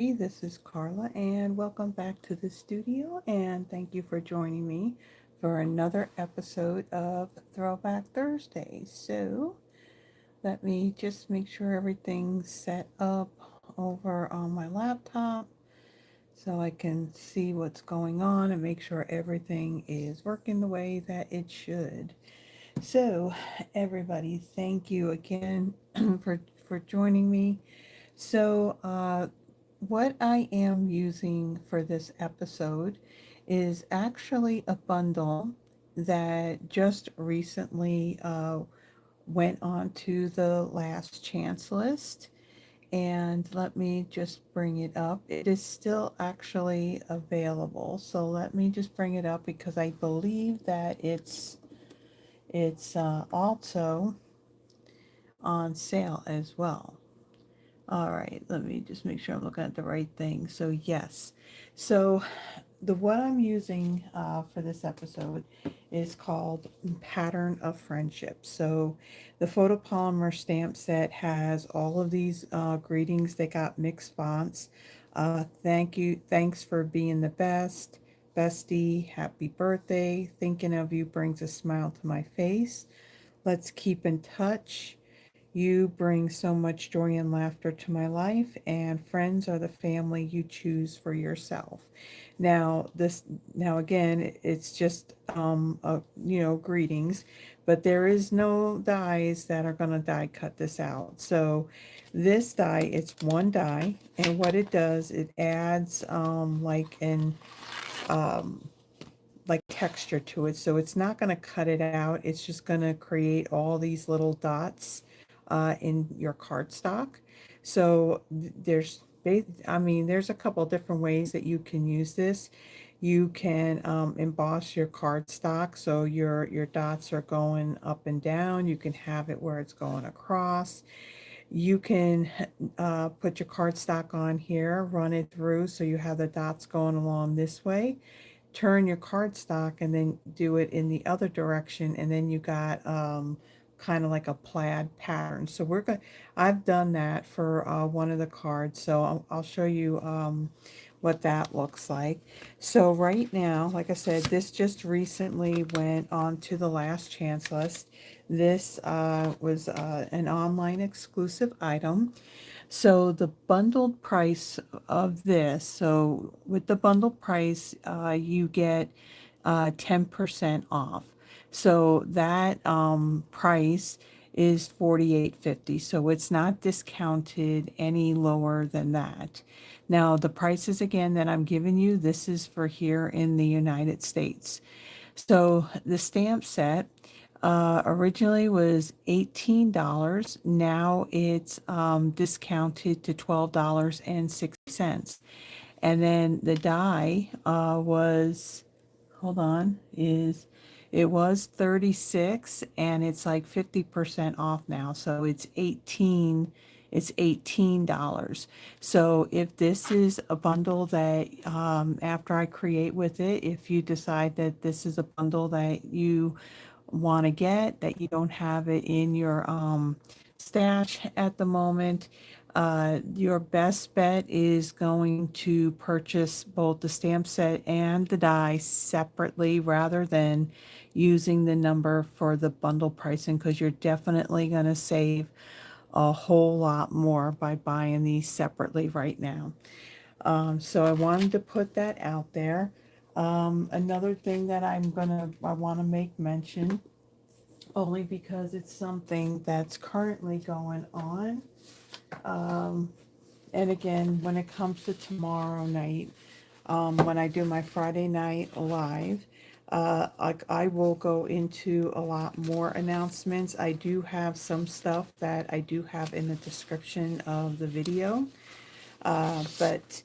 This is Carla, and welcome back to the studio. And thank you for joining me for another episode of Throwback Thursday. So, let me just make sure everything's set up over on my laptop so I can see what's going on and make sure everything is working the way that it should. So, everybody, thank you again for joining me. So, what I am using for this episode is actually a bundle that just recently went on to the last chance list. And let me just bring it up. It is still actually available. So let me just bring it up because I believe that it's also on sale as well. All right, let me just make sure I'm looking at the right thing. So yes, so the what I'm using for this episode is called Pattern of Friendship. So the photopolymer stamp set has all of these greetings. They got mixed fonts. Thank you, thanks for being the best, bestie, happy birthday. Thinking of you brings a smile to my face. Let's keep in touch. You bring so much joy and laughter to my life, and friends are the family you choose for yourself. Now again, it's just greetings, but there is no dies that are going to die cut this out. So this die, it's one die, and what it does, it adds um like texture to it. So it's not going to cut it out. It's just going to create all these little dots in your cardstock. So there's a couple different ways that you can use this. You can emboss your cardstock so your dots are going up and down. You can have it where it's going across. You can put your cardstock on here, run it through so you have the dots going along this way. Turn your cardstock and then do it in the other direction, and then you got kind of like a plaid pattern. So I've done that for one of the cards, so I'll show you what that looks like. So right now, like I said, this just recently went on to the last chance list. This was an online exclusive item. So the bundled price of this, so with the bundled price, you get 10% off. So that price is 48.50. So it's not discounted any lower than that. Now the prices again that I'm giving you, this is for here in the United States. So the stamp set originally was $18. Now it's discounted to $12.60. And then the die was, hold on, is it was 36 and it's like 50% off now. So it's $18. So if this is a bundle that after I create with it, if you decide that this is a bundle that you want to get, that you don't have it in your stash at the moment, your best bet is going to purchase both the stamp set and the die separately rather than using the number for the bundle pricing, because you're definitely going to save a whole lot more by buying these separately right now. So I wanted to put that out there. Another thing that I want to make mention, only because it's something that's currently going on. Um, and again, when it comes to tomorrow night, when I do my Friday night live, I will go into a lot more announcements. I do have some stuff that I do have in the description of the video. But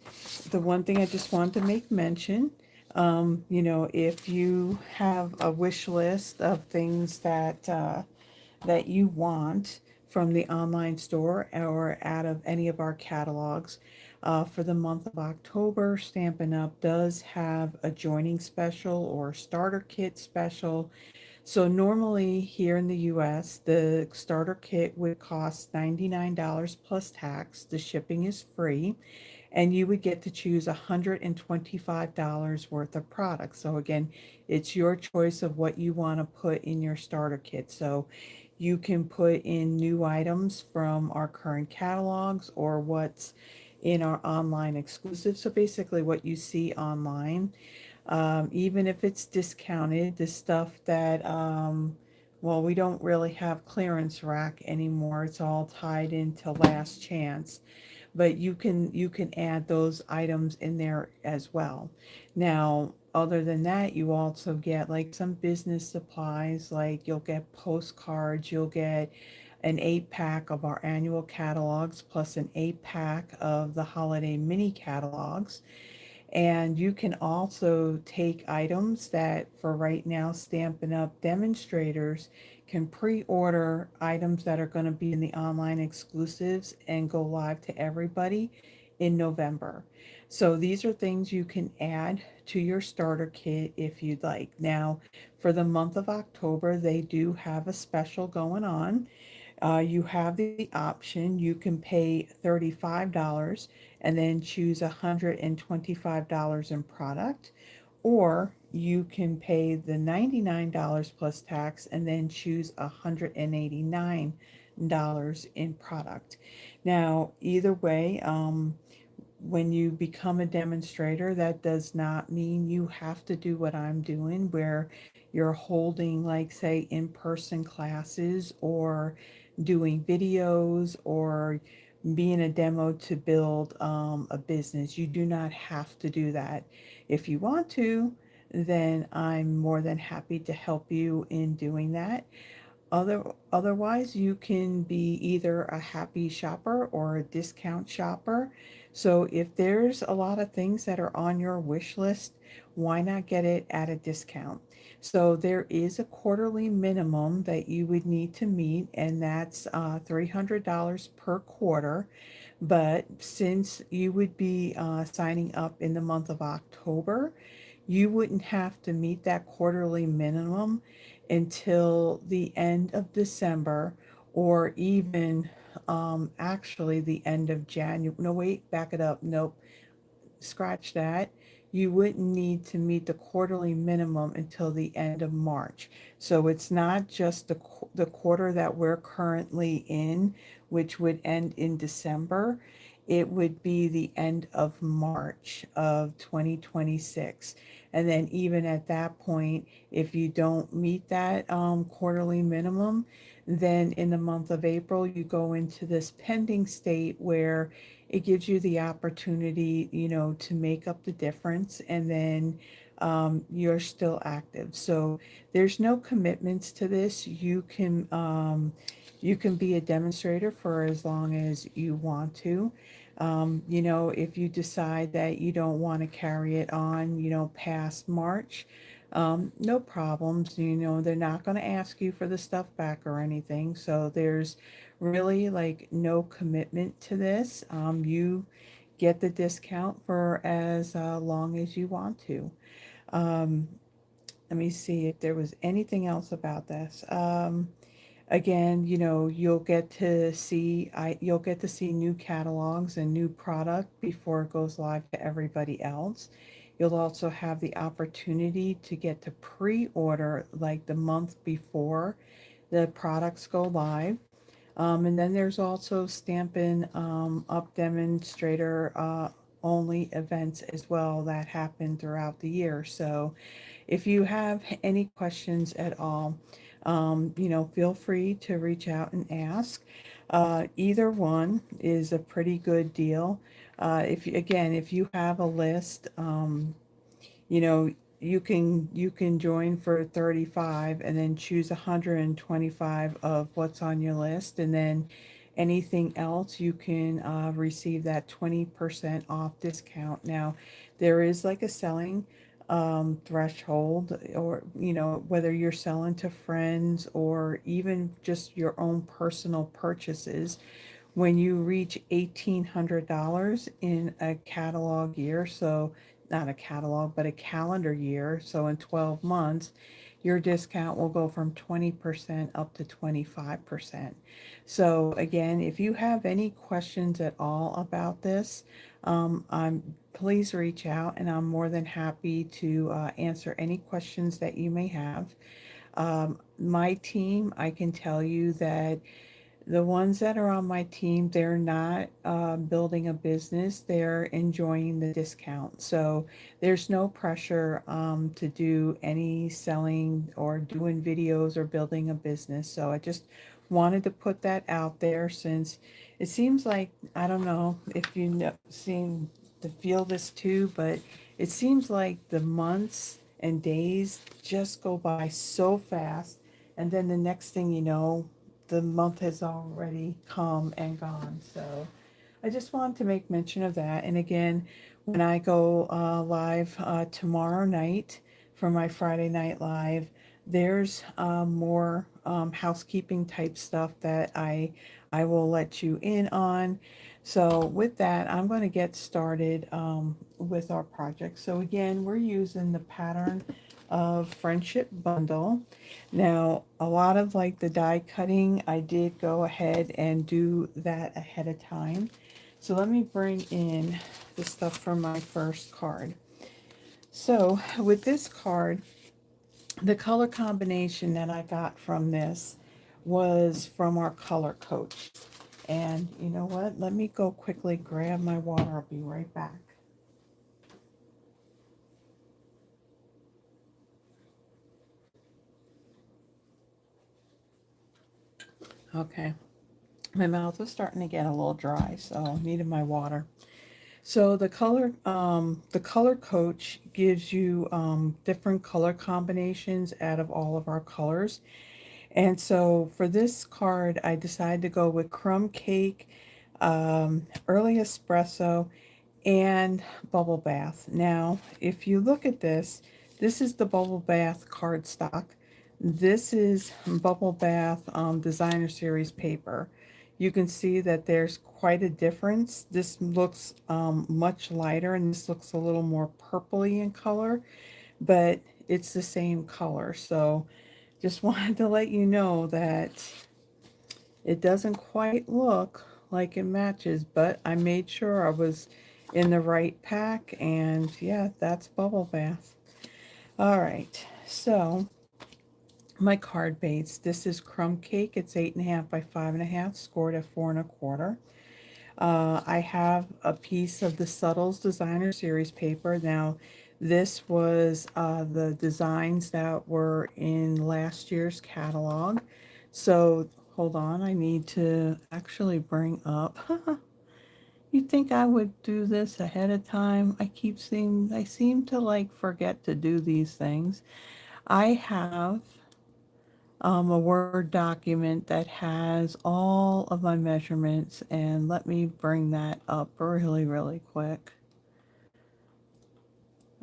the one thing I just wanted to make mention, if you have a wish list of things that you want from the online store or out of any of our catalogs, for the month of October, Stampin' Up! Does have a joining special or starter kit special. So normally here in the US, the starter kit would cost $99 plus tax. The shipping is free. and you would get to choose $125 worth of products. So again, it's your choice of what you want to put in your starter kit. So you can put in new items from our current catalogs or what's in our online exclusive. So basically what you see online, even if it's discounted, the stuff that, well, we don't really have clearance rack anymore. It's all tied into last chance, but you can add those items in there as well. Now, other than that, you also get like some business supplies, like you'll get postcards, you'll get an 8-pack of our annual catalogs plus an 8-pack of the holiday mini catalogs. And you can also take items that, for right now, Stampin' Up! Demonstrators can pre-order items that are going to be in the online exclusives and go live to everybody in November. So these are things you can add to your starter kit if you'd like. Now, for the month of October, they do have a special going on. You have the option, you can pay $35 and then choose $125 in product, or you can pay the $99 plus tax and then choose $189 in product. Now, either way, when you become a demonstrator, that does not mean you have to do what I'm doing, where you're holding, like, say, in-person classes or doing videos or being a demo to build a business. You do not have to do that. If you want to, then I'm more than happy to help you in doing that. Otherwise, you can be either a happy shopper or a discount shopper. So if there's a lot of things that are on your wish list, why not get it at a discount? So there is a quarterly minimum that you would need to meet, and that's $300 per quarter. But since you would be signing up in the month of October, you wouldn't have to meet that quarterly minimum until the end of December, or even actually the end of January. No, wait, back it up. Nope, scratch that. You wouldn't need to meet the quarterly minimum until the end of March. So it's not just the quarter that we're currently in, which would end in December. It would be the end of March of 2026. And then even at that point, if you don't meet that quarterly minimum, then in the month of April, you go into this pending state where it gives you the opportunity, to make up the difference, and then you're still active. So there's no commitments to this. You can be a demonstrator for as long as you want to. If you decide that you don't want to carry it on, past March, no problems. They're not going to ask you for the stuff back or anything. So there's really like no commitment to this. You get the discount for as long as you want to. Um, Let me see if there was anything else about this. Again, you'll get to see new catalogs and new product before it goes live to everybody else. You'll also have the opportunity to get to pre-order like the month before the products go live. And then there's also Stampin' Up! Demonstrator only events as well that happen throughout the year. So if you have any questions at all, feel free to reach out and ask. Either one is a pretty good deal. If you have a list, you know, you can join for 35 and then choose 125 of what's on your list, and then anything else you can receive that 20% off discount. Now, there is like a selling threshold, or whether you're selling to friends or even just your own personal purchases. When you reach $1,800 in a catalog year, so not a catalog, but a calendar year, so in 12 months, your discount will go from 20% up to 25%. So again, if you have any questions at all about this, please reach out, and I'm more than happy to answer any questions that you may have. My team, I can tell you that the ones that are on my team, they're not building a business, they're enjoying the discount. So there's no pressure to do any selling or doing videos or building a business. So I just wanted to put that out there, since it seems like, I don't know if you know, seem to feel this too, but it seems like the months and days just go by so fast. And then the next thing you know, the month has already come and gone. So I just wanted to make mention of that. And again, when I go live tomorrow night for my Friday Night Live, there's more housekeeping type stuff that I will let you in on. So with that, I'm going to get started with our project. So again, we're using the pattern of Friendship Bundle. Now, a lot of like the die cutting, I did go ahead and do that ahead of time. So let me bring in the stuff from my first card. So with this card, the color combination that I got from this was from our color coach. And you know what? Let me go quickly grab my water. I'll be right back. Okay. My mouth is starting to get a little dry, so I needed my water. So the color coach gives you different color combinations out of all of our colors. And so for this card, I decided to go with Crumb Cake, Early Espresso, and Bubble Bath. Now, if you look at this, this is the Bubble Bath cardstock. This is Bubble Bath Designer Series paper. You can see that there's quite a difference. This looks much lighter, and this looks a little more purpley in color, but it's the same color. So just wanted to let you know that it doesn't quite look like it matches, but I made sure I was in the right pack, and yeah, that's Bubble Bath. All right, so my card base. This is Crumb Cake. It's 8.5 by 5.5, scored at 4 1/4. I have a piece of the Subtles Designer Series paper. Now, this was the designs that were in last year's catalog. So, hold on, I need to actually bring up. You'd think I would do this ahead of time. I seem to like forget to do these things. I have a Word document that has all of my measurements, and let me bring that up really, really quick.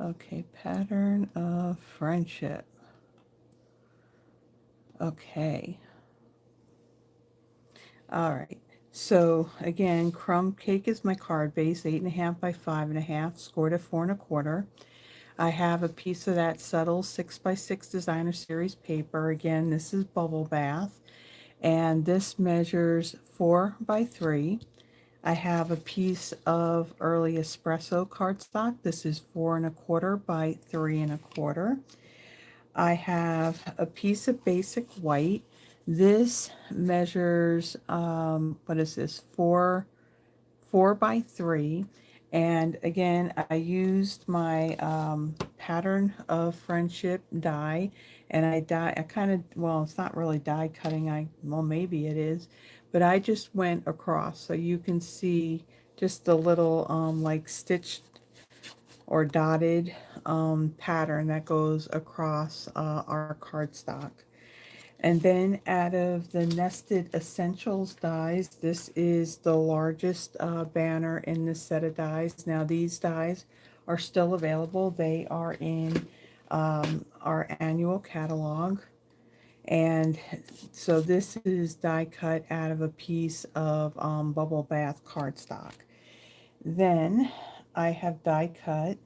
Okay, pattern of friendship. Okay. All right. So again, Crumb Cake is my card base, 8.5 by 5.5, scored at 4 1/4. I have a piece of that subtle 6x6 Designer Series paper. Again, this is Bubble Bath, and this measures 4 by 3. I have a piece of Early Espresso cardstock. This is 4 1/4 by 3 1/4. I have a piece of basic white. This measures, what is this, 4 by 3. And again, I used my pattern of friendship die, and I kind of, well, it's not really die cutting. Well, maybe it is, but I just went across so you can see just the little like stitched or dotted pattern that goes across our cardstock. And then out of the Nested Essentials dies, this is the largest banner in this set of dies. Now these dies are still available. They are in our annual catalog. And so this is die cut out of a piece of Bubble Bath cardstock. Then I have die cut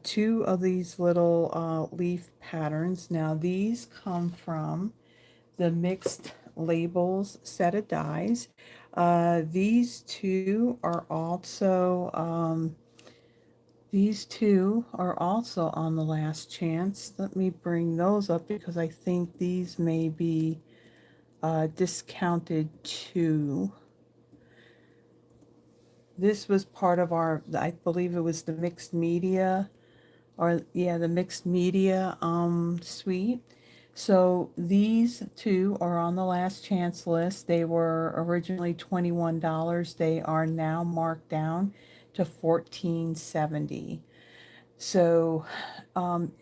two of these little leaf patterns. Now these come from the Mixed Labels set of dies. These two are also on the last chance. Let me bring those up because I think these may be discounted too. This was part of our, I believe it was the mixed media, or yeah, the mixed media suite. So these two are on the last chance list. They were originally $21. They are now marked down to $14.70. So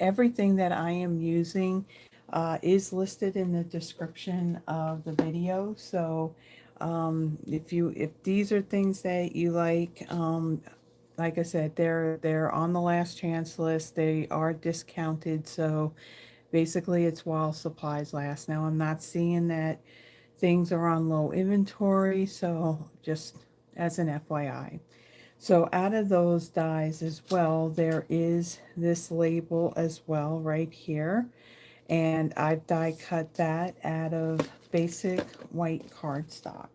everything that I am using is listed in the description of the video. So if these are things that you like I said, they're on the last chance list. They are discounted, so basically it's while supplies last. Now I'm not seeing that things are on low inventory, so just as an FYI. So out of those dies as well, there is this label as well right here. And I've die cut that out of basic white cardstock.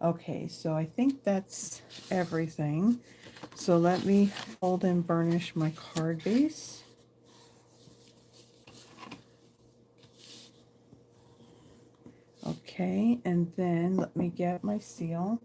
Okay, so I think that's everything. So let me fold and burnish my card base. Okay, and then let me get my seal.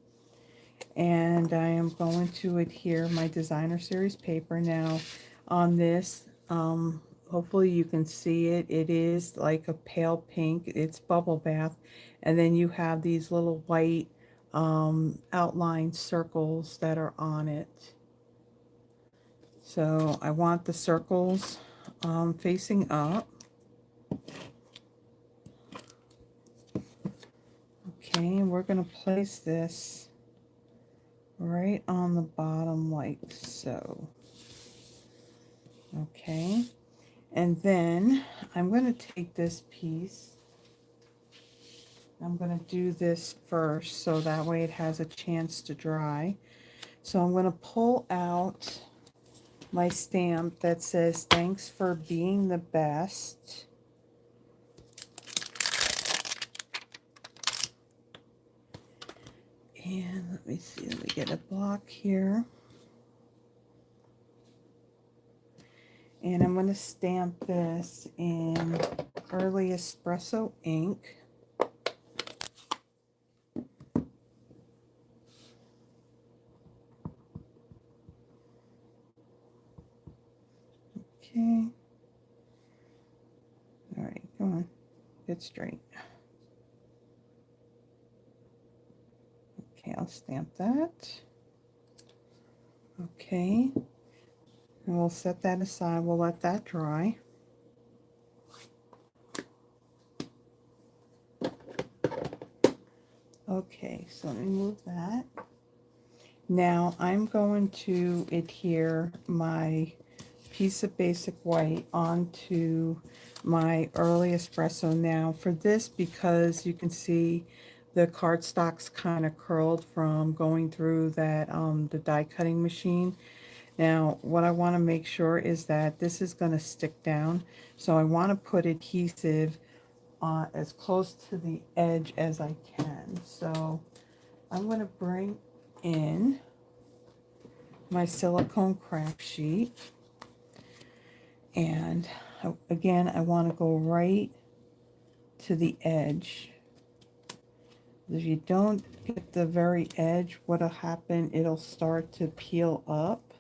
And I am going to adhere my designer series paper. Now on this, hopefully you can see it. It is like a pale pink. It's bubble bath. And then you have these little white outline circles that are on it. So I want the circles facing up. Okay, and we're going to place this right on the bottom like so. Okay, and then I'm going to take this piece. I'm going to do this first so that way it has a chance to dry. So I'm going to pull out my stamp that says thanks for being the best. And let me see, let me get a block here. And I'm going to stamp this in Early Espresso ink. Okay. All right, come on, get straight. Okay, I'll stamp that. Okay, and we'll set that aside. We'll let that dry. Okay, so let me move that. Now I'm going to adhere my piece of basic white onto my Early Espresso. Now for this, because you can see the cardstocks kind of curled from going through that the die cutting machine. Now what I want to make sure is that this is going to stick down, so I want to put adhesive as close to the edge as I can. So I'm going to bring in my silicone craft sheet, and again I want to go right to the edge. If you don't get the very edge, what'll happen, it'll start to peel up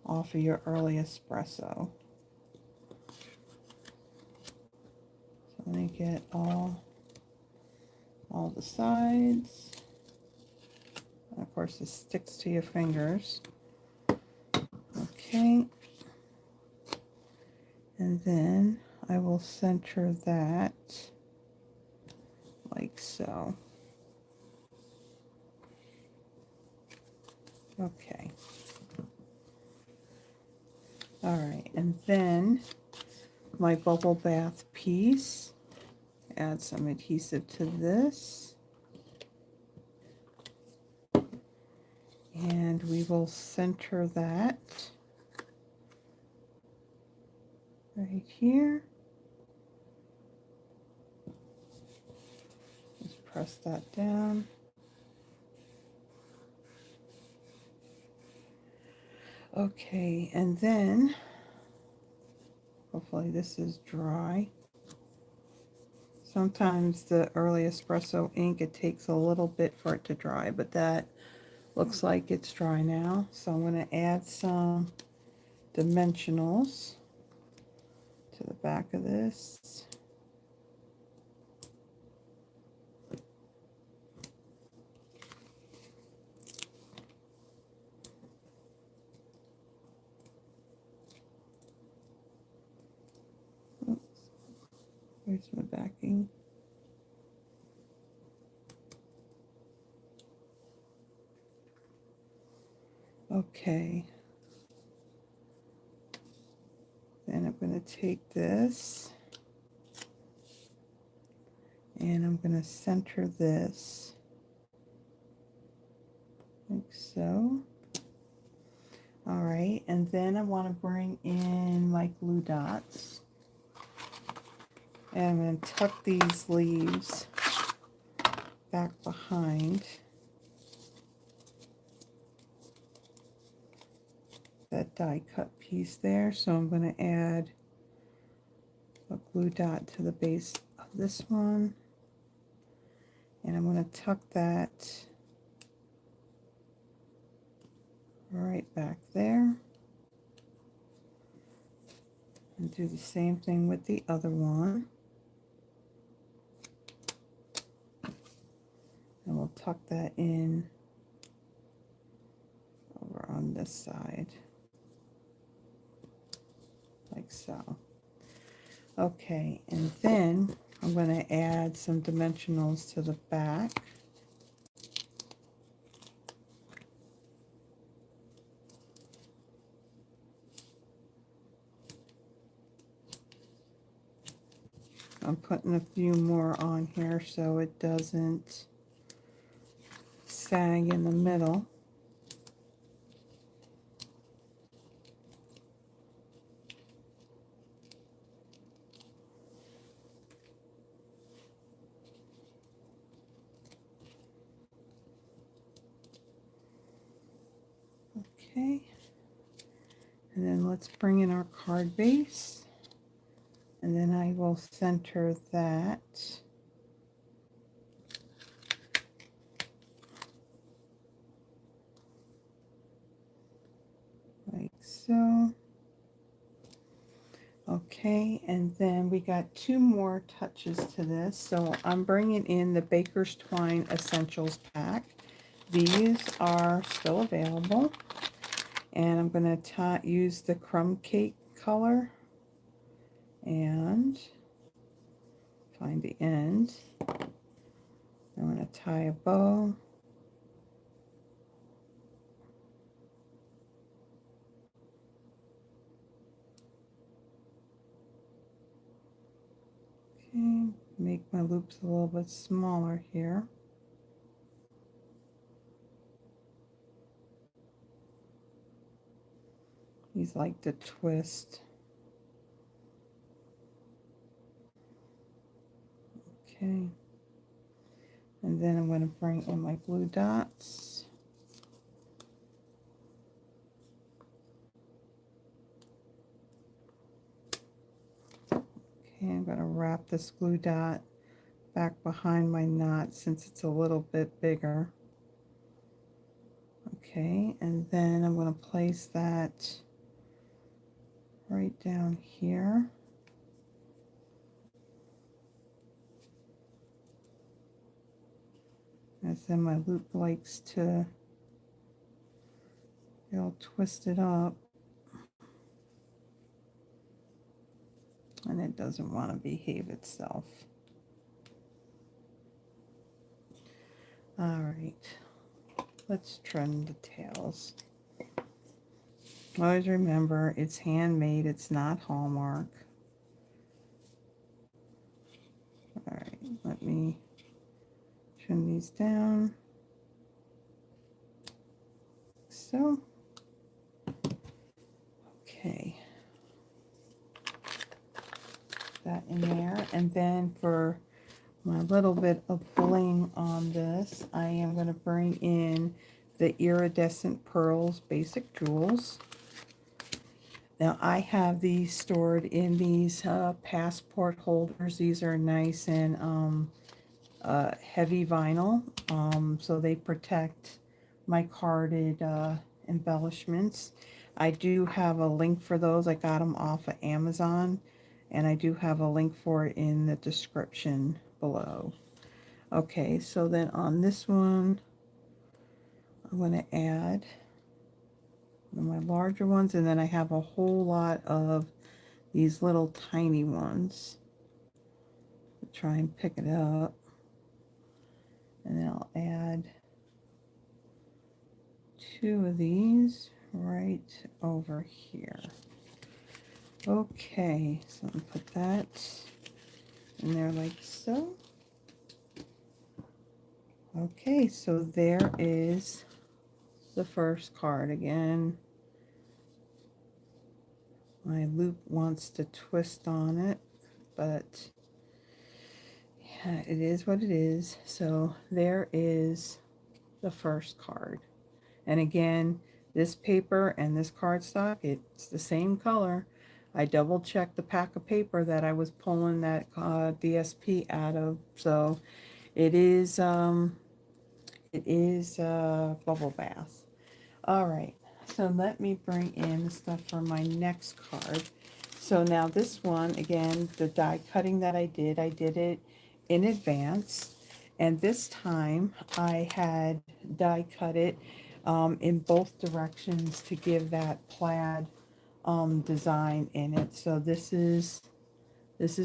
off of your Early Espresso. So let me get all the sides. And of course this sticks to your fingers. Okay, and then I will center that like so. Okay. All right, and then my bubble bath piece, add some adhesive to this, and we will center that right here. Just press that down. Okay, and then hopefully this is dry. Sometimes the early espresso ink, it takes a little bit for it to dry, but that looks like it's dry now. So I'm going to add some dimensionals to the back of this. Oops, where's my backing? Okay. Then I'm going to take this and I'm going to center this like so. All right, and then I want to bring in my glue dots. And I'm going to tuck these leaves back behind that die cut piece there. So I'm going to add a glue dot to the base of this one. And I'm going to tuck that right back there. And do the same thing with the other one. And we'll tuck that in over on this side. Like so. Okay, and then I'm going to add some dimensionals to the back. I'm putting a few more on here so it doesn't sag in the middle. Okay, and then let's bring in our card base, and then I will center that like so. Okay, and then we got two more touches to this. So I'm bringing in the Baker's Twine Essentials pack. These are still available. And I'm going to use the crumb cake color and find the end. I'm going to tie a bow. Okay, make my loops a little bit smaller here. These like to twist. Okay. And then I'm going to bring in my glue dots. Okay, I'm going to wrap this glue dot back behind my knot since it's a little bit bigger. Okay, and then I'm going to place that right down here. As then my loop likes to get all twisted up. And it doesn't want to behave itself. All right, let's trim the tails. Always remember, it's handmade, it's not Hallmark. All right, let me trim these down. So, okay. That in there. And then for my little bit of bling on this, I am going to bring in the Iridescent Pearls Basic Jewels. Now I have these stored in these passport holders. These are nice and heavy vinyl, so they protect my carded embellishments. I do have a link for those. I got them off of Amazon, and I do have a link for it in the description below. Okay, so then on this one, I'm going to add my larger ones, and then I have a whole lot of these little tiny ones. I'll try and pick it up, and then I'll add 2 of these right over here. Okay, so I'm gonna put that in there like so. Okay, so there is the first card. Again, my loop wants to twist on it, but yeah, it is what it is. So there is the first card. And again, this paper and this cardstock, it's the same color. I double checked the pack of paper that I was pulling that DSP out of. So it is bubble bath. All right, so let me bring in the stuff for my next card. So now this one, again, the die cutting that I did it in advance. And this time I had die cut it in both directions to give that plaid design in it. So this is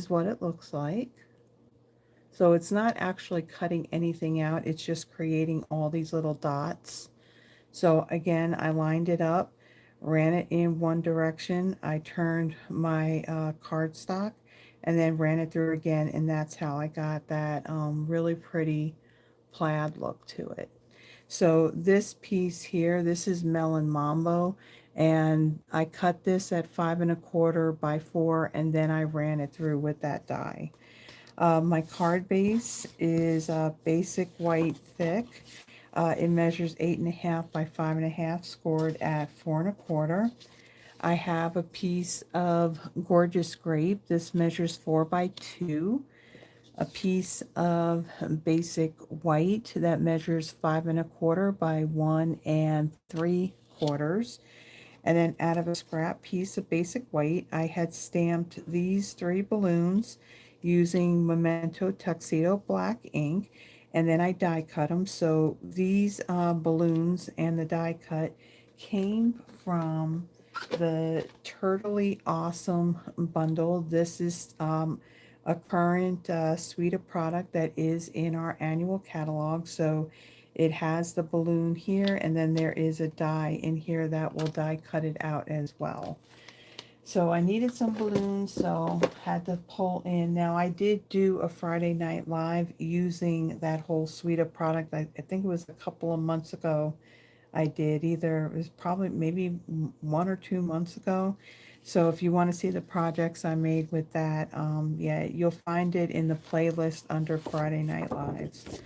what it looks like. So it's not actually cutting anything out, it's just creating all these little dots. So again, I lined it up, ran it in one direction, I turned my cardstock, and then ran it through again, and that's how I got that really pretty plaid look to it. So this piece here, this is Melon Mambo, and I cut this at 5 1/4 by 4, and then I ran it through with that die. My card base is basic white thick. It measures 8.5 by 5.5, scored at 4 1/4. I have a piece of gorgeous grape. This measures 4 by 2. A piece of basic white that measures 5 1/4 by 1 3/4. And then out of a scrap piece of basic white, I had stamped these 3 balloons using Memento Tuxedo black ink, and then I die cut them. So these balloons and the die cut came from the Turtly Awesome bundle. This is a current suite of product that is in our annual catalog. So it has the balloon here, and then there is a die in here that will die cut it out as well. So I needed some balloons, so had to pull in. Now I did do a Friday Night Live using that whole suite of product. I think it was a couple of months ago. I did either, it was probably maybe 1 or 2 months ago. So if you want to see the projects I made with that, yeah, you'll find it in the playlist under Friday Night Lives.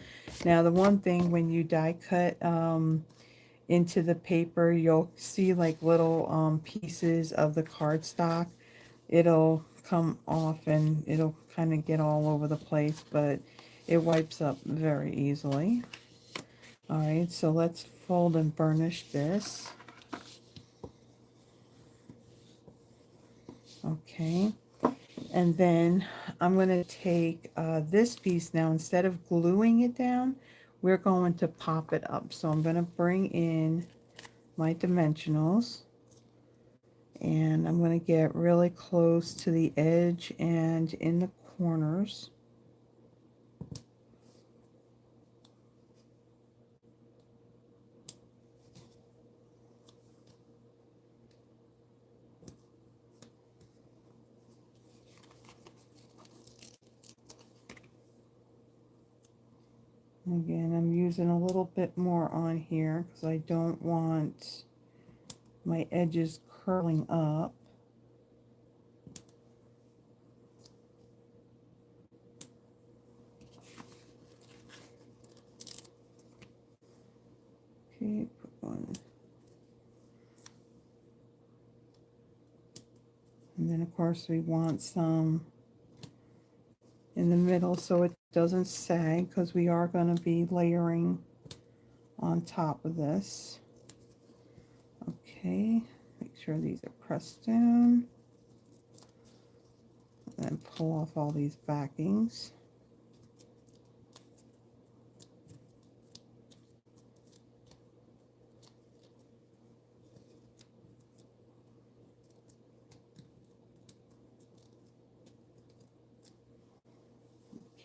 Now the one thing when you die cut into the paper, you'll see like little pieces of the cardstock. It'll come off and it'll kind of get all over the place, but it wipes up very easily. All right, so let's fold and burnish this. Okay, and then I'm going to take this piece now. Instead of gluing it down, we're going to pop it up. So I'm going to bring in my dimensionals, and I'm going to get really close to the edge and in the corners. Again, I'm using a little bit more on here because I don't want my edges curling up. Okay, put one. And then of course we want some in the middle so it doesn't sag, because we are going to be layering on top of this. Okay, make sure these are pressed down. And then pull off all these backings.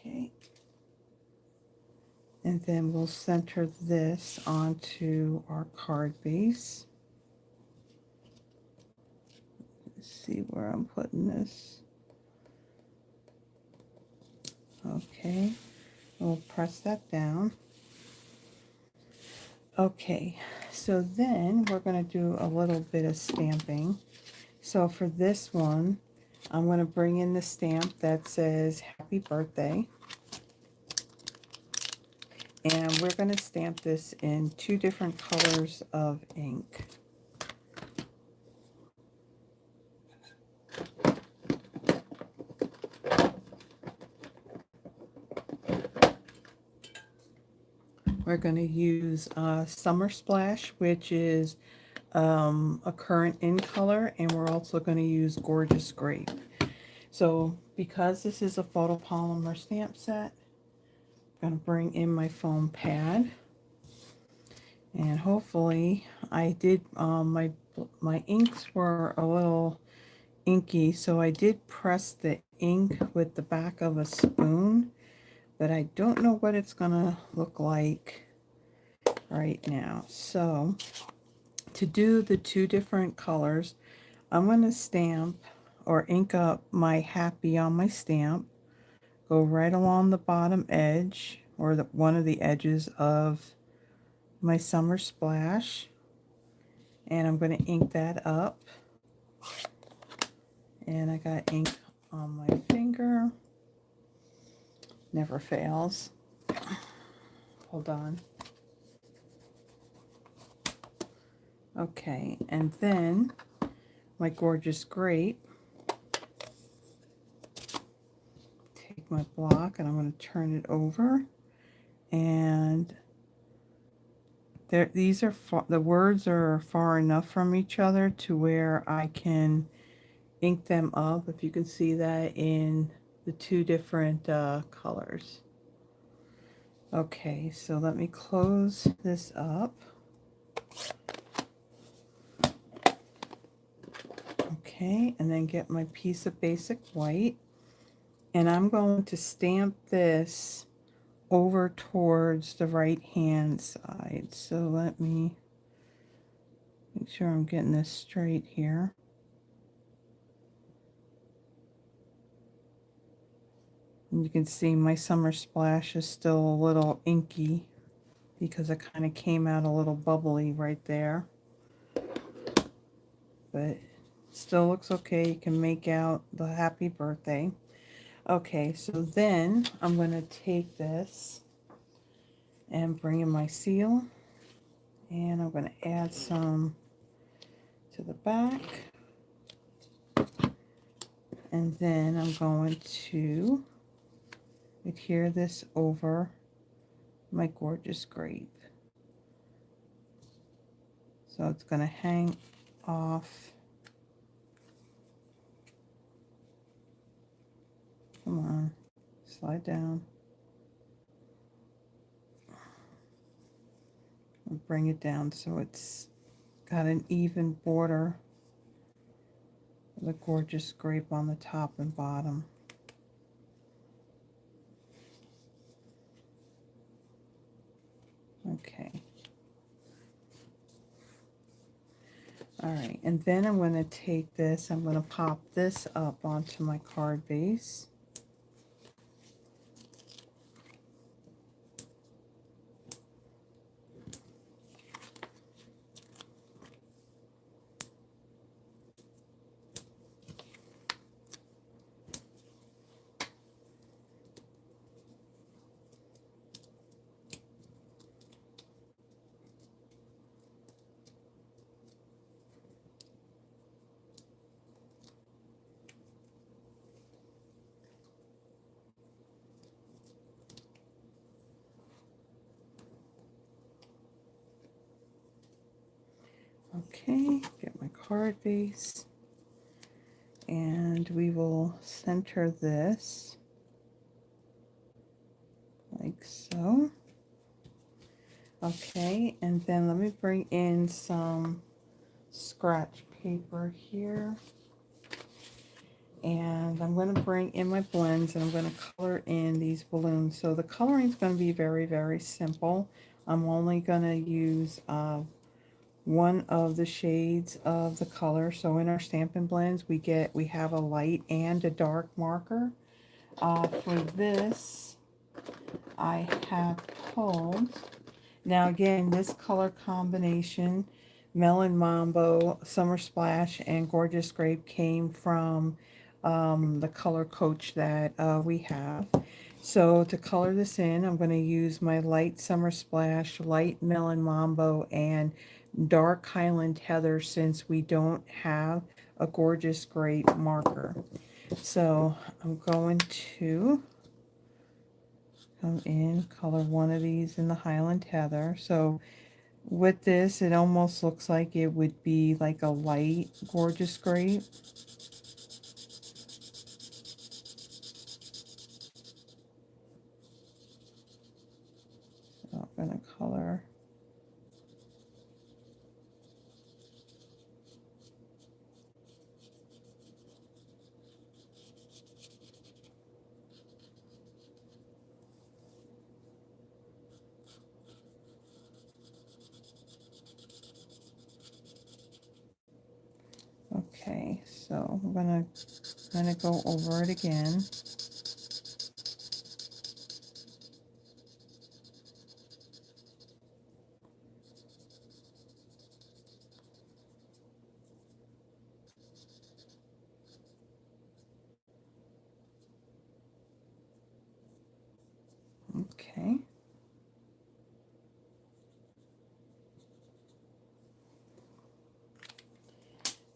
Okay. And then we'll center this onto our card base. Let's see where I'm putting this. Okay, we'll press that down. Okay, so then we're going to do a little bit of stamping. So for this one, I'm going to bring in the stamp that says Happy Birthday. And we're going to stamp this in 2 different colors of ink. We're going to use Summer Splash, which is a current in color, and we're also going to use Gorgeous Grape. So because this is a photopolymer stamp set, I'm going to bring in my foam pad, and hopefully I did my inks were a little inky, so I did press the ink with the back of a spoon, but I don't know what it's gonna look like right now. So to do the 2 different colors, I'm going to stamp or ink up my happy on my stamp, go right along the bottom edge or one of the edges of my Summer Splash, and I'm going to ink that up. And I got ink on my finger, never fails. Hold on. Okay, and then my Gorgeous Grape. Take my block and I'm going to turn it over, and these are the words are far enough from each other to where I can ink them up, if you can see that, in the 2 different colors. Okay, so let me close this up. Okay, and then get my piece of basic white, and I'm going to stamp this over towards the right hand side. So let me make sure I'm getting this straight here. And you can see my Summer Splash is still a little inky because it kind of came out a little bubbly right there. But still looks okay. You can make out the Happy Birthday. Okay, so then I'm going to take this and bring in my seal, and I'm going to add some to the back, and then I'm going to adhere this over my Gorgeous Grape. So it's going to hang off. Come on, slide down. And bring it down so it's got an even border with a Gorgeous Grape on the top and bottom. Okay. All right, and then I'm going to take this, I'm going to pop this up onto my card base. Okay, get my card base, and we will center this like so. Okay, and then let me bring in some scratch paper here. And I'm going to bring in my blends, and I'm going to color in these balloons. So the coloring is going to be very, very simple. I'm only going to use one of the shades of the color. So in our Stampin' Blends, we have a light and a dark marker. For this, I have pulled. Now again, this color combination, Melon, Mambo, Summer Splash, and Gorgeous Grape, came from the color coach that we have. So to color this in, I'm going to use my light Summer Splash, light Melon Mambo, and dark Highland Heather, since we don't have a Gorgeous Grape marker. So I'm going to come in, color one of these in the Highland Heather. So with this, it almost looks like it would be like a light Gorgeous Grape. So I'm going to color. Okay, so I'm going to kind of go over it again. Okay.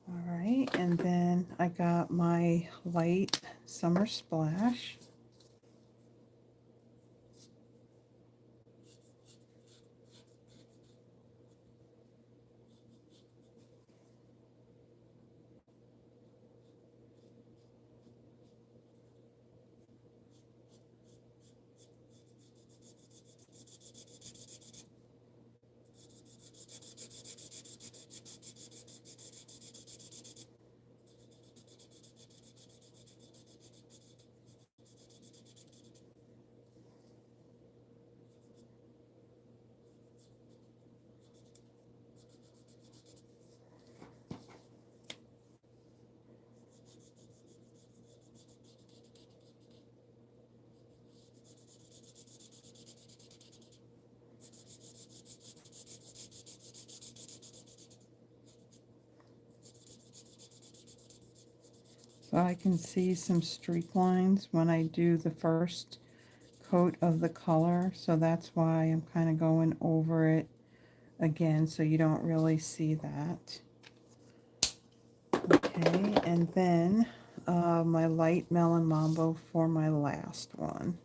All right, and then I got my light Summer Splash. So I can see some streak lines when I do the first coat of the color. So that's why I'm kind of going over it again, so you don't really see that. Okay, and then my light Melon Mambo for my last one.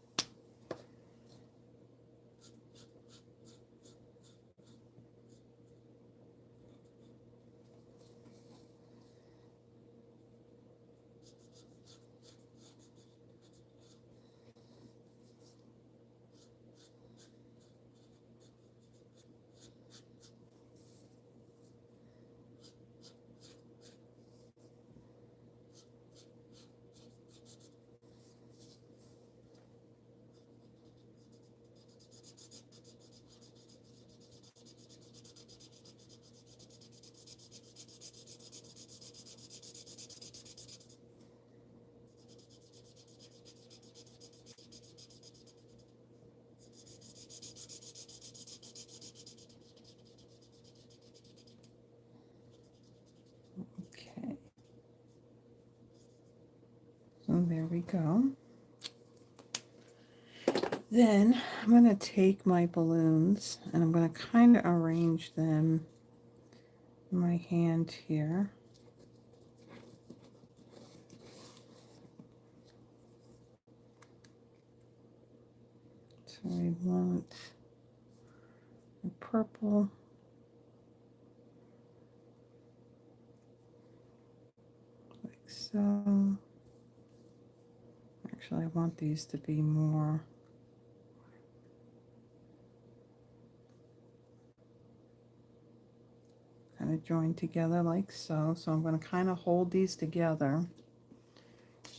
Okay, so there we go. Then I'm going to take my balloons and I'm going to kind of arrange them in my hand here. So we want the purple, so. Actually, I want these to be more kind of joined together like so. So I'm going to kind of hold these together,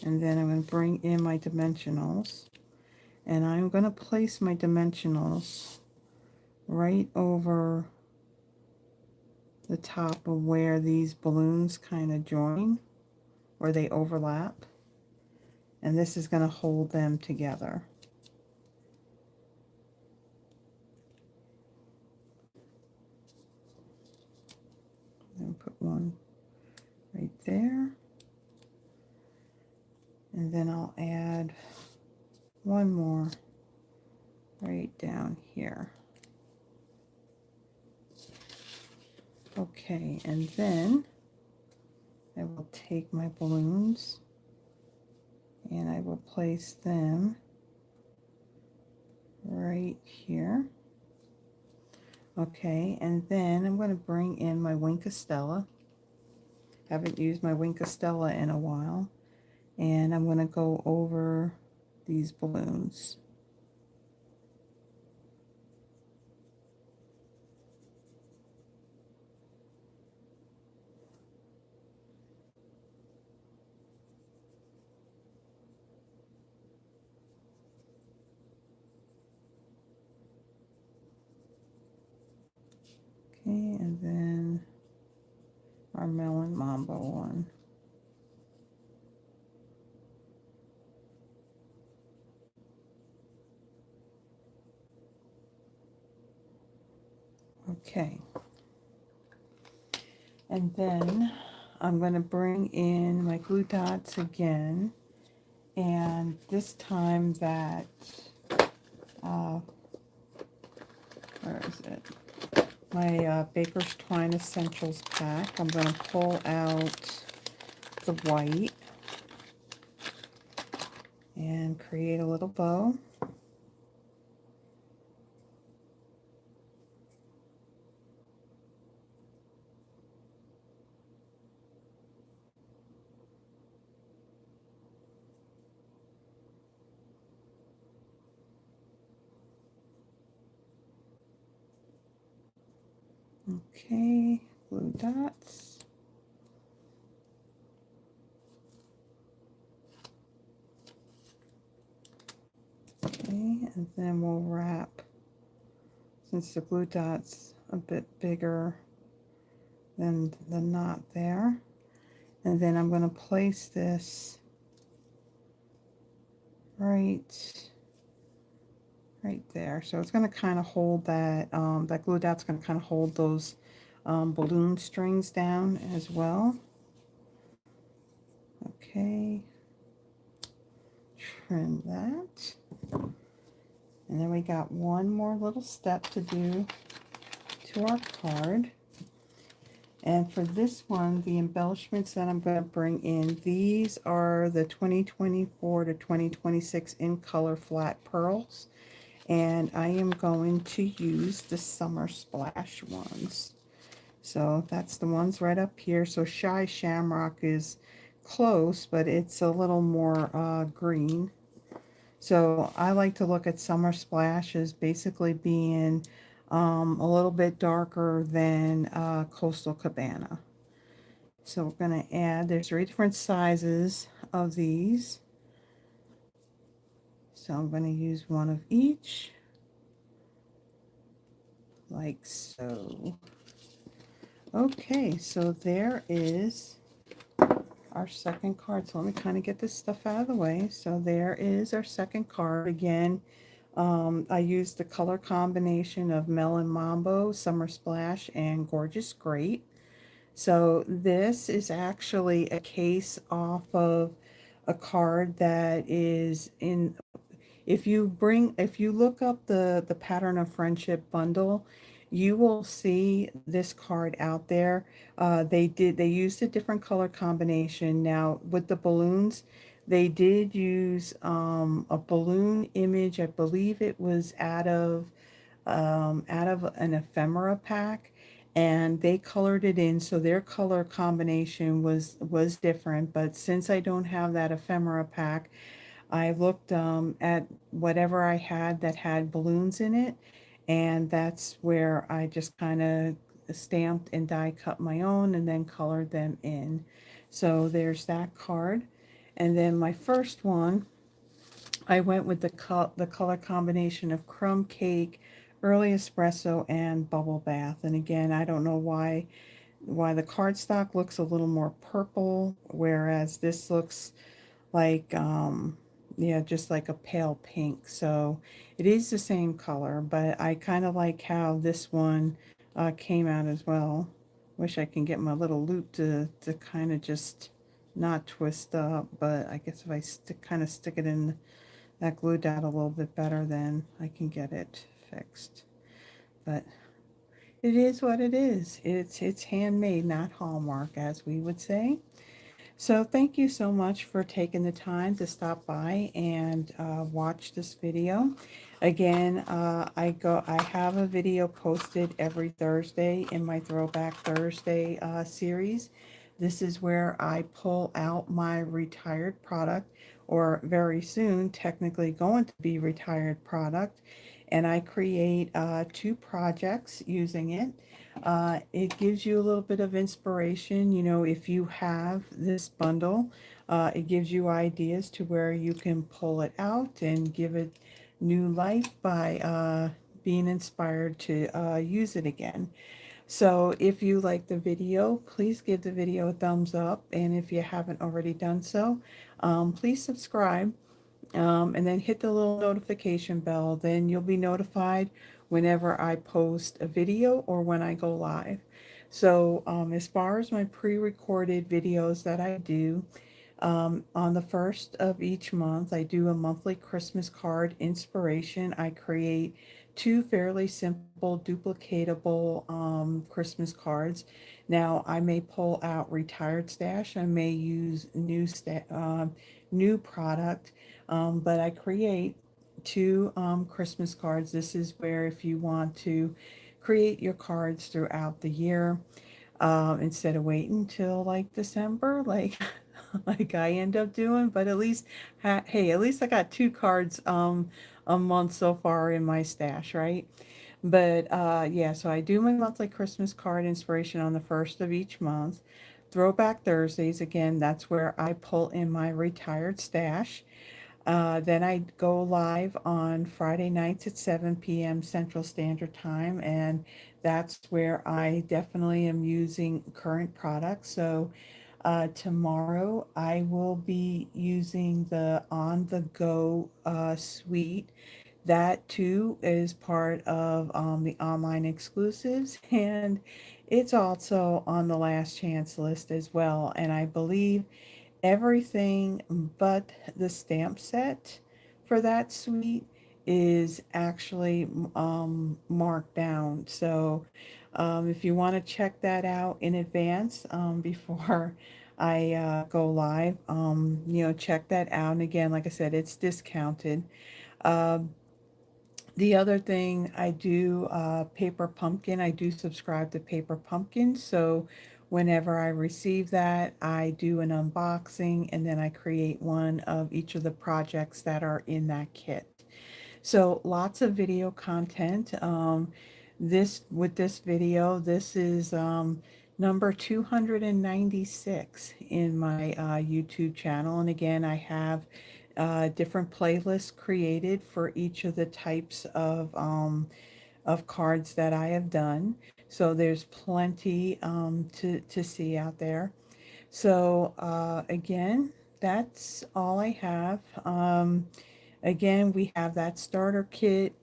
and then I'm going to bring in my dimensionals, and I'm going to place my dimensionals right over the top of where these balloons kind of join, where they overlap, and this is going to hold them together. And put one right there, and then I'll add one more right down here. Okay, and then I will take my balloons and I will place them right here. Okay, and then I'm going to bring in my Wink of Stella. Haven't used my Wink of Stella in a while. And I'm going to go over these balloons. Okay, and then our Melon Mambo one. Okay. And then I'm going to bring in my glue dots again. And this time that, where is it? My Baker's Twine Essentials pack. I'm going to pull out the white and create a little bow. Okay, glue dots. Okay, and then we'll wrap, since the glue dot's a bit bigger than the knot there. And then I'm going to place this right there. So it's going to kind of hold that, that glue dot's going to kind of hold those balloon strings down as well. Okay, trim that. And then we got one more little step to do to our card. And for this one, the embellishments that I'm going to bring in, these are the 2024 to 2026 in color flat pearls. And I am going to use the Summer Splash ones. So that's the ones right up here. So Shy Shamrock is close, but it's a little more green. So I like to look at Summer Splash as basically being a little bit darker than Coastal Cabana. So we're going to add, there's 3 different sizes of these. So I'm going to use one of each, like so. Okay, so there is our second card. So let me kind of get this stuff out of the way. So there is our second card. Again, I used the color combination of Melon Mambo, Summer Splash, and Gorgeous Grape. So this is actually a case off of a card that is in, if you look up the Pattern of Friendship bundle, you will see this card out there. They used a different color combination. Now with the balloons, they did use a balloon image. I believe it was out of an ephemera pack, and they colored it in, so their color combination was different. But since I don't have that ephemera pack, I looked at whatever I had that had balloons in it, and that's where I just kind of stamped and die cut my own and then colored them in. So there's that card. And then my first one, I went with the color combination of Crumb Cake, Early Espresso, and Bubble Bath. And again, I don't know why the cardstock looks a little more purple, whereas this looks like yeah, just like a pale pink. So it is the same color, but I kind of like how this one came out as well. Wish I can get my little loop to kind of just not twist up, but I guess if I kind of stick it in that glue dot a little bit better, then I can get it fixed. But it is what it is. It's handmade, not Hallmark, as we would say. So thank you so much for taking the time to stop by and watch this video. Again, I have a video posted every Thursday in my Throwback Thursday series. This is where I pull out my retired product, or very soon technically going to be retired product, and I create two projects using it. It gives you a little bit of inspiration. You know, if you have this bundle, it gives you ideas to where you can pull it out and give it new life by being inspired to use it again. So if you like the video, please give the video a thumbs up. And if you haven't already done so, please subscribe, and then hit the little notification bell. Then you'll be notified whenever I post a video or when I go live. So as far as my pre-recorded videos that I do, on the first of each month, I do a monthly Christmas card inspiration. I create two fairly simple duplicatable Christmas cards. Now, I may pull out retired stash. I may use new product, but I create two Christmas cards. This is where if you want to create your cards throughout the year, instead of waiting till like December, like like I end up doing. But at least, hey, at least I got two cards a month so far in my stash, right? But yeah, so I do my monthly Christmas card inspiration on the first of each month. Throwback Thursdays, again, that's where I pull in my retired stash. Then I go live on Friday nights at 7 p.m. Central Standard Time, and that's where I definitely am using current products. So tomorrow I will be using the On the Go suite. That too is part of the online exclusives, and it's also on the last chance list as well. And I believe everything but the stamp set for that suite is actually marked down. So if you want to check that out in advance before I go live, check that out. And again, like I said, it's discounted. Um, the other thing I do, Paper Pumpkin, I do subscribe to Paper Pumpkin. So whenever I receive that, I do an unboxing and then I create one of each of the projects that are in that kit. So lots of video content. With this video, this is number 296 in my YouTube channel. And again, I have different playlists created for each of the types of cards that I have done. So there's plenty to see out there. So again, that's all I have. Again, we have that starter kit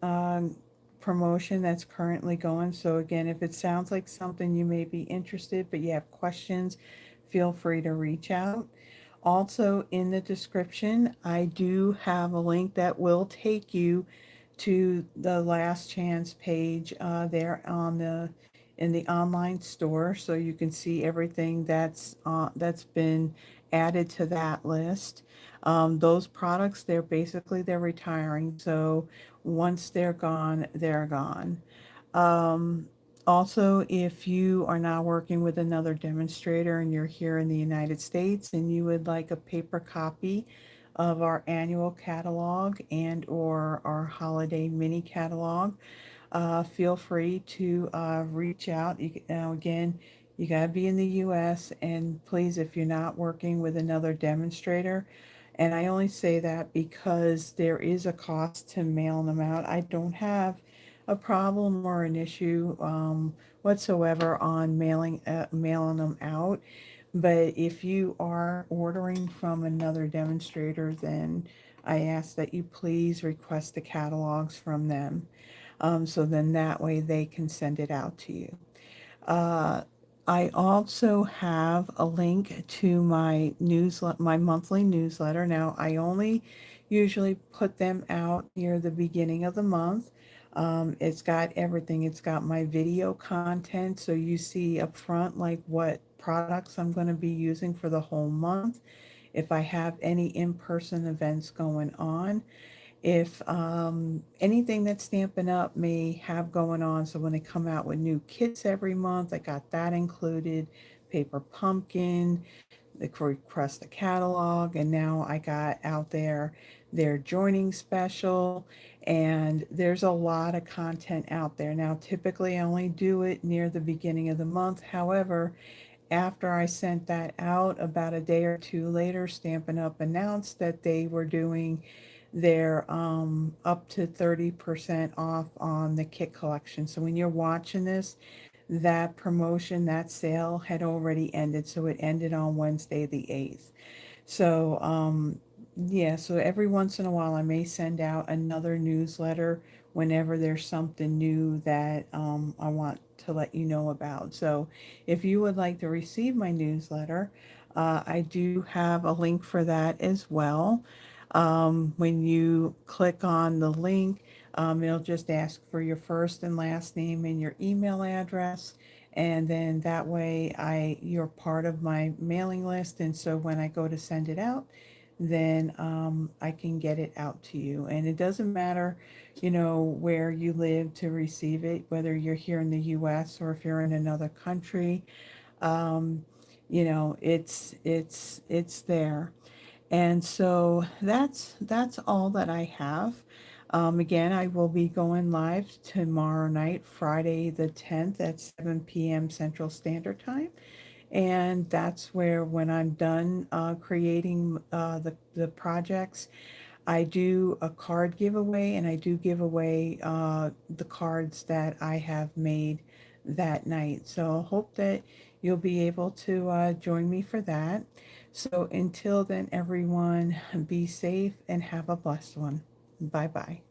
promotion that's currently going. So again, if it sounds like something you may be interested, but you have questions, feel free to reach out. Also in the description, I do have a link that will take you to the last chance page there on the in the online store, so you can see everything that's been added to that list. Those products, they're retiring, so once they're gone, they're gone. Um, Also, if you are not working with another demonstrator and you're here in the United States and you would like a paper copy of our annual catalog and or our holiday mini catalog, feel free to reach out. Now, again, you got to be in the US, and please, if you're not working with another demonstrator, and I only say that because there is a cost to mail them out. I don't have a problem or an issue whatsoever on mailing them out. But if you are ordering from another demonstrator, then I ask that you please request the catalogs from them. So then that way they can send it out to you. Uh, I also have a link to my newsletter, my monthly newsletter. Now, I only usually put them out near the beginning of the month. It's got everything. It's got my video content, so you see up front like what products I'm going to be using for the whole month. If I have any in-person events going on, if anything that Stampin' Up may have going on. So when they come out with new kits every month, I got that included. Paper Pumpkin, the request a catalog, and now I got out there their joining special, and there's a lot of content out there. Now, typically I only do it near the beginning of the month. However, after I sent that out, about a day or two later, Stampin' Up! Announced that they were doing their up to 30% off on the kit collection. So when you're watching this, that promotion, that sale had already ended. So it ended on Wednesday the 8th. So, yeah, so every once in a while I may send out another newsletter whenever there's something new that I want to let you know about. So, if you would like to receive my newsletter, I do have a link for that as well. When you click on the link, it'll just ask for your first and last name and your email address, and then that way you're part of my mailing list, and so when I go to send it out, then I can get it out to you. And it doesn't matter, where you live to receive it, whether you're here in the US or if you're in another country. um, it's there. And so that's all that I have. Again, I will be going live tomorrow night, Friday the 10th at 7 p.m. Central Standard Time. And that's where, when I'm done creating the projects, I do a card giveaway, and I do give away the cards that I have made that night. So I hope that you'll be able to join me for that. So until then, everyone, be safe and have a blessed one. Bye bye.